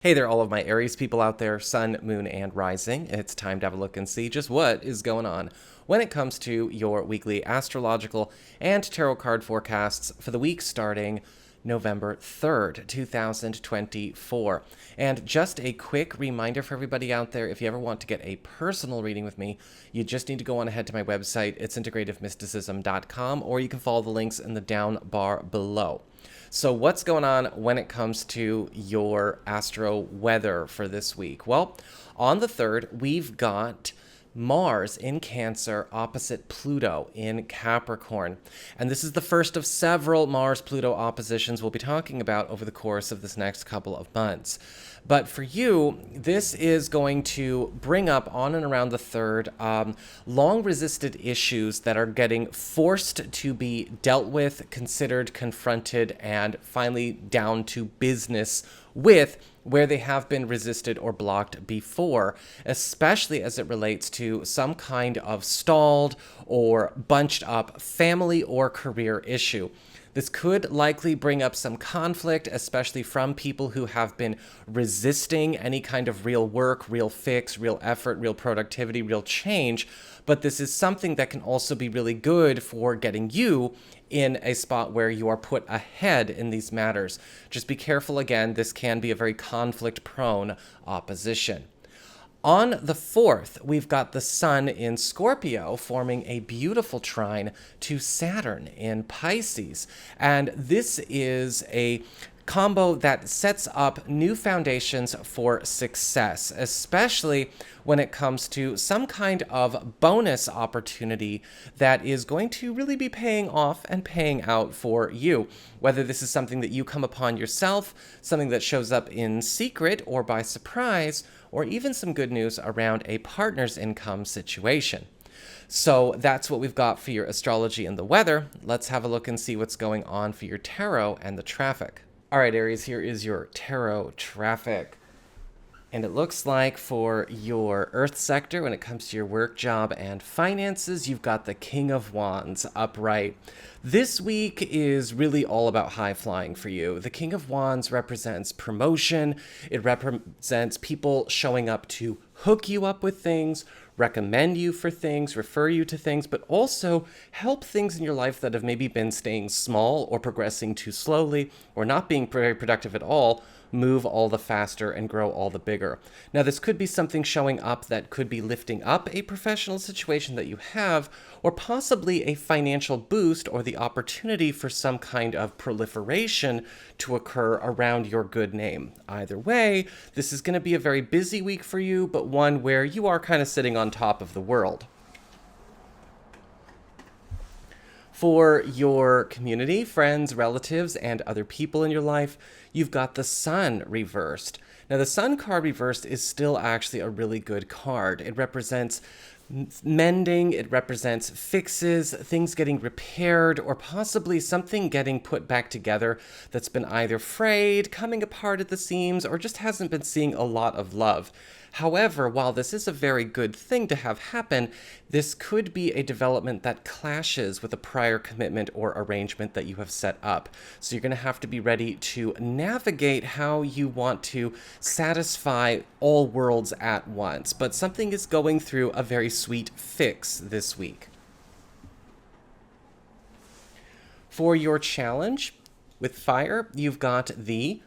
Hey there, all of my Aries people out there, Sun, Moon, and Rising. It's time to have a look and see just what is going on when it comes to your weekly astrological and tarot card forecasts for the week starting November 3rd, 2024. And just a quick reminder for everybody out there, if you ever want to get a personal reading with me, you just need to go on ahead to my website. It's integrativemysticism.com, or you can follow the links in the down bar below. So what's going on when it comes to your astro weather for this week? Well, on the 3rd, we've got Mars in Cancer opposite Pluto in Capricorn. And this is the first of several Mars-Pluto oppositions we'll be talking about over the course of this next couple of months. But for you, this is going to bring up on and around the 3rd long-resisted issues that are getting forced to be dealt with, considered, confronted, and finally down to business with, where they have been resisted or blocked before, especially as it relates to some kind of stalled or bunched up family or career issue. This could likely bring up some conflict, especially from people who have been resisting any kind of real work, real fix, real effort, real productivity, real change. But this is something that can also be really good for getting you in a spot where you are put ahead in these matters. Just be careful again, this can be a very conflict-prone opposition. On the 4th, we've got the Sun in Scorpio forming a beautiful trine to Saturn in Pisces. And this is a combo that sets up new foundations for success, especially when it comes to some kind of bonus opportunity that is going to really be paying off and paying out for you. Whether this is something that you come upon yourself, something that shows up in secret or by surprise, or even some good news around a partner's income situation. So that's what we've got for your astrology and the weather. Let's have a look and see what's going on for your tarot and the traffic. All right, Aries, here is your tarot traffic. And it looks like for your Earth sector, when it comes to your work, job, and finances, you've got the King of Wands upright. This week is really all about high flying for you. The King of Wands represents promotion. It represents people showing up to hook you up with things, recommend you for things, refer you to things, but also help things in your life that have maybe been staying small or progressing too slowly or not being very productive at all, move all the faster and grow all the bigger. Now, this could be something showing up that could be lifting up a professional situation that you have, or possibly a financial boost or the opportunity for some kind of proliferation to occur around your good name. Either way, this is going to be a very busy week for you, but one where you are kind of sitting on top of the world. For your community, friends, relatives, and other people in your life, you've got the Sun reversed. Now, the Sun card reversed is still actually a really good card. It represents mending, it represents fixes, things getting repaired, or possibly something getting put back together that's been either frayed, coming apart at the seams, or just hasn't been seeing a lot of love. However, while this is a very good thing to have happen, this could be a development that clashes with a prior commitment or arrangement that you have set up. So you're going to have to be ready to navigate how you want to satisfy all worlds at once. But something is going through a very sweet fix this week. For your challenge with fire, you've got the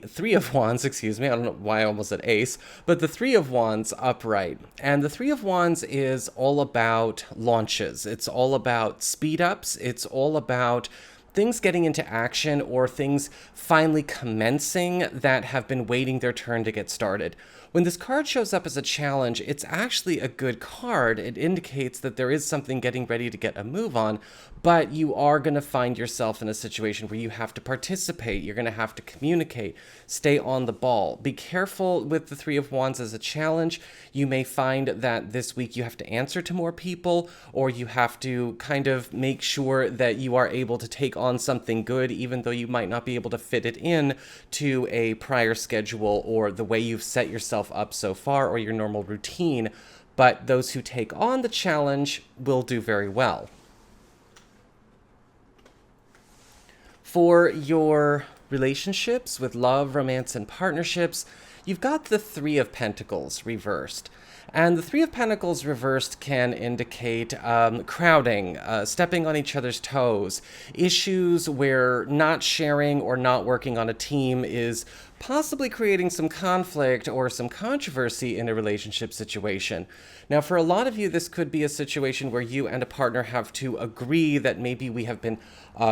Three of Wands, excuse me, I don't know why I almost said ace, but the Three of Wands upright. And the Three of Wands is all about launches. It's all about speed ups. It's all about things getting into action or things finally commencing that have been waiting their turn to get started. When this card shows up as a challenge, it's actually a good card. It indicates that there is something getting ready to get a move on, but you are going to find yourself in a situation where you have to participate. You're going to have to communicate, stay on the ball. Be careful with the Three of Wands as a challenge. You may find that this week you have to answer to more people, or you have to kind of make sure that you are able to take on something good, even though you might not be able to fit it in to a prior schedule or the way you've set yourself up so far or your normal routine. But those who take on the challenge will do very well. For your relationships, with love, romance, and partnerships, you've got the Three of Pentacles reversed. And the Three of Pentacles reversed can indicate crowding, stepping on each other's toes, issues where not sharing or not working on a team is possibly creating some conflict or some controversy in a relationship situation. Now, for a lot of you, this could be a situation where you and a partner have to agree that maybe we have been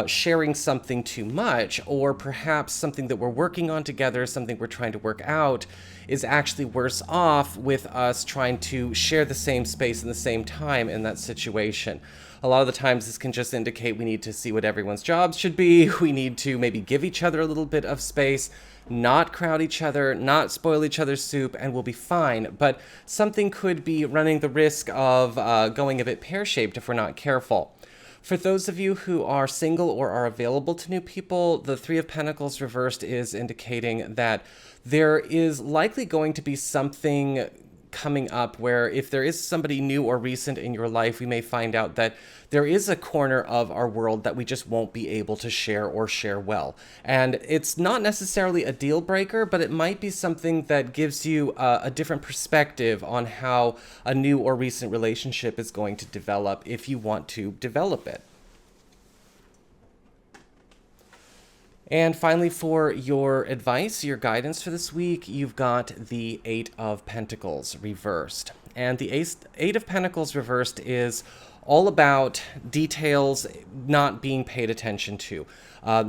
sharing something too much, or perhaps something that we're working on together, something we're trying to work out, is actually worse off with us trying to share the same space and the same time in that situation. A lot of the times this can just indicate we need to see what everyone's jobs should be. We need to maybe give each other a little bit of space, not crowd each other, not spoil each other's soup, and we'll be fine. But something could be running the risk of going a bit pear-shaped if we're not careful. For those of you who are single or are available to new people, the Three of Pentacles reversed is indicating that there is likely going to be something coming up where if there is somebody new or recent in your life, we may find out that there is a corner of our world that we just won't be able to share or share well. And it's not necessarily a deal breaker, but it might be something that gives you a different perspective on how a new or recent relationship is going to develop if you want to develop it. And finally, for your advice, your guidance for this week, you've got the Eight of Pentacles reversed. And the Eight of Pentacles reversed is all about details not being paid attention to.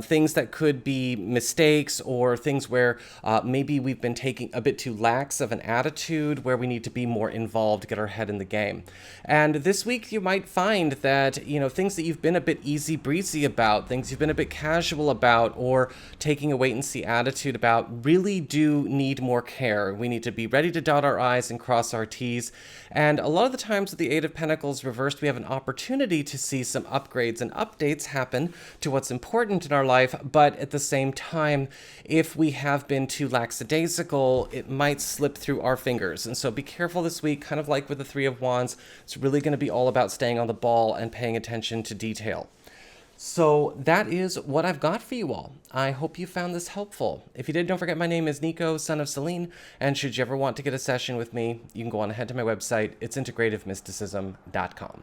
Things that could be mistakes, or things where maybe we've been taking a bit too lax of an attitude, where we need to be more involved, get our head in the game. And this week you might find that, things that you've been a bit easy breezy about, things you've been a bit casual about, or taking a wait and see attitude about, really do need more care. We need to be ready to dot our I's and cross our T's. And a lot of the times with the Eight of Pentacles reversed, we have an opportunity to see some upgrades and updates happen to what's important in our life, but at the same time, if we have been too lackadaisical, it might slip through our fingers. And so be careful this week, kind of like with the Three of Wands. It's really going to be all about staying on the ball and paying attention to detail. So that is what I've got for you all. I hope you found this helpful. If you did, don't forget my name is Nico, son of Celine, and should you ever want to get a session with me, you can go on ahead to my website. It's integrativemysticism.com.